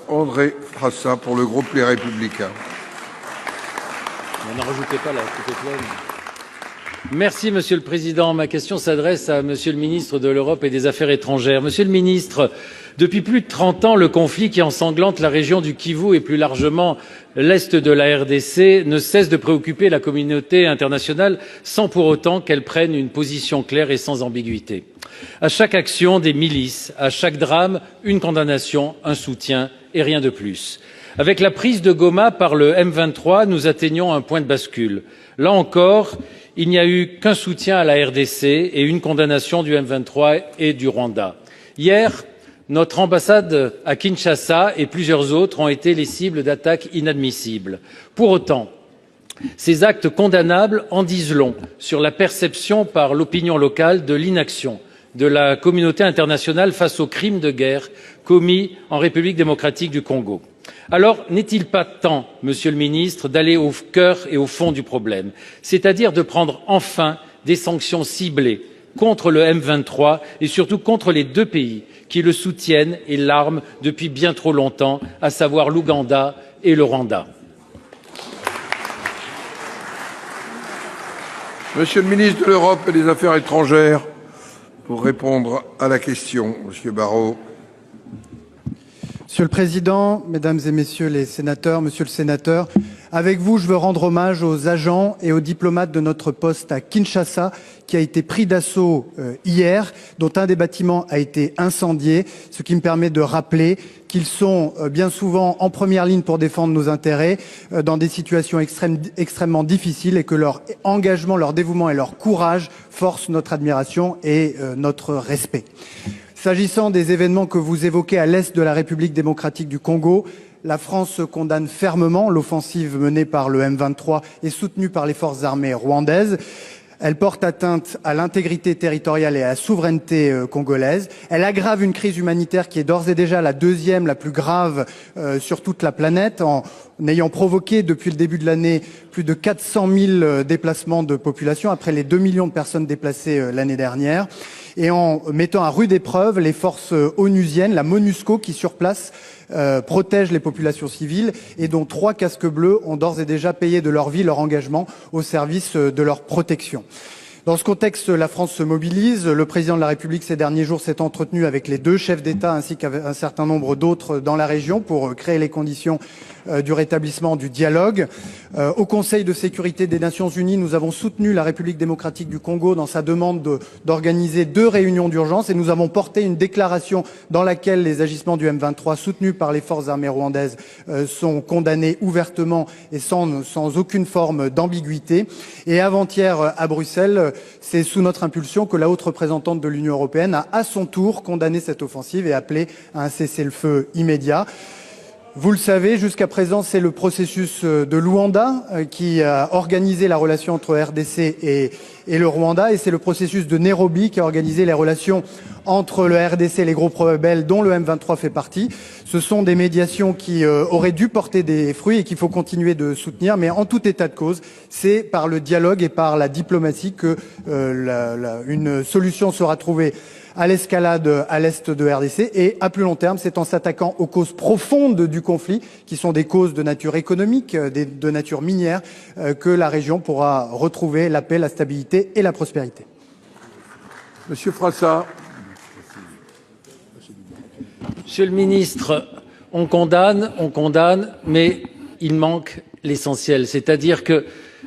André Frassa pour le groupe Les Républicains. N'en rajoutez pas là, tout est plein. Merci, Monsieur le Président. Ma question s'adresse à Monsieur le ministre de l'Europe et des Affaires étrangères. Monsieur le ministre, depuis plus de 30 ans, le conflit qui ensanglante la région du Kivu et plus largement l'Est de la RDC ne cesse de préoccuper la communauté internationale sans pour autant qu'elle prenne une position claire et sans ambiguïté. À chaque action des milices, à chaque drame, une condamnation, un soutien et rien de plus. Avec la prise de Goma par le M23, nous atteignons un point de bascule. Là encore, il n'y a eu qu'un soutien à la RDC et une condamnation du M23 et du Rwanda. Hier, notre ambassade à Kinshasa et plusieurs autres ont été les cibles d'attaques inadmissibles. Pour autant, ces actes condamnables en disent long sur la perception par l'opinion locale de l'inaction de la communauté internationale face aux crimes de guerre commis en République démocratique du Congo. Alors, n'est-il pas temps, Monsieur le Ministre, d'aller au cœur et au fond du problème, c'est-à-dire de prendre enfin des sanctions ciblées contre le M23 et surtout contre les deux pays qui le soutiennent et l'arment depuis bien trop longtemps, à savoir l'Ouganda et le Rwanda? Monsieur le ministre de l'Europe et des Affaires étrangères, pour répondre à la question, Monsieur Barrot. Monsieur le Président, Mesdames et Messieurs les sénateurs, Monsieur le Sénateur, avec vous, je veux rendre hommage aux agents et aux diplomates de notre poste à Kinshasa qui a été pris d'assaut hier, dont un des bâtiments a été incendié, ce qui me permet de rappeler qu'ils sont bien souvent en première ligne pour défendre nos intérêts dans des situations extrêmement difficiles et que leur engagement, leur dévouement et leur courage forcent notre admiration et notre respect. S'agissant des événements que vous évoquez à l'est de la République démocratique du Congo, la France condamne fermement l'offensive menée par le M23 et soutenue par les forces armées rwandaises. Elle porte atteinte à l'intégrité territoriale et à la souveraineté congolaise. Elle aggrave une crise humanitaire qui est d'ores et déjà la deuxième la plus grave sur toute la planète, en ayant provoqué depuis le début de l'année plus de 400 000 déplacements de population, après les 2 millions de personnes déplacées l'année dernière, et en mettant à rude épreuve les forces onusiennes, la MONUSCO, qui sur place protège les populations civiles et dont 3 casques bleus ont d'ores et déjà payé de leur vie leur engagement au service de leur protection. Dans ce contexte, la France se mobilise. Le président de la République, ces derniers jours, s'est entretenu avec les 2 chefs d'État ainsi qu'un certain nombre d'autres dans la région pour créer les conditions du rétablissement du dialogue. Au Conseil de sécurité des Nations Unies, nous avons soutenu la République démocratique du Congo dans sa demande d'organiser 2 réunions d'urgence et nous avons porté une déclaration dans laquelle les agissements du M23 soutenus par les forces armées rwandaises sont condamnés ouvertement et sans aucune forme d'ambiguïté. Et avant-hier à Bruxelles, c'est sous notre impulsion que la haute représentante de l'Union européenne a à son tour condamné cette offensive et appelé à un cessez-le-feu immédiat. Vous le savez, jusqu'à présent, c'est le processus de Luanda qui a organisé la relation entre RDC et le Rwanda, et c'est le processus de Nairobi qui a organisé les relations entre le RDC et les groupes rebelles dont le M23 fait partie. Ce sont des médiations qui auraient dû porter des fruits et qu'il faut continuer de soutenir, mais en tout état de cause, c'est par le dialogue et par la diplomatie que une solution sera trouvée à l'escalade à l'est de RDC, et à plus long terme, c'est en s'attaquant aux causes profondes du conflit, qui sont des causes de nature économique, de nature minière, que la région pourra retrouver la paix, la stabilité et la prospérité. Monsieur Frassa. Monsieur le ministre, on condamne, mais il manque l'essentiel. C'est-à-dire que,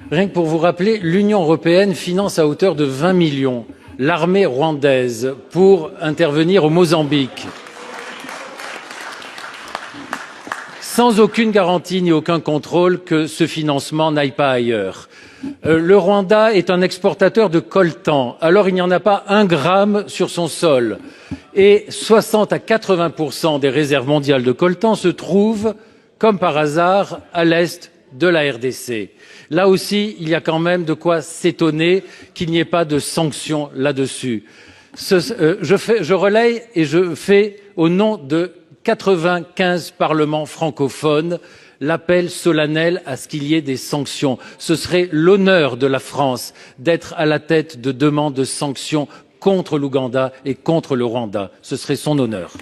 rien que pour vous rappeler, l'Union européenne finance à hauteur de 20 millions l'armée rwandaise pour intervenir au Mozambique, sans aucune garantie ni aucun contrôle que ce financement n'aille pas ailleurs. Le Rwanda est un exportateur de coltan, alors il n'y en a pas 1 gramme sur son sol. Et 60 à 80% des réserves mondiales de coltan se trouvent, comme par hasard, à l'est de la RDC. Là aussi, il y a quand même de quoi s'étonner qu'il n'y ait pas de sanctions là-dessus. Je relaye et je fais, au nom de 95 parlements francophones, l'appel solennel à ce qu'il y ait des sanctions. Ce serait l'honneur de la France d'être à la tête de demandes de sanctions contre l'Ouganda et contre le Rwanda. Ce serait son honneur.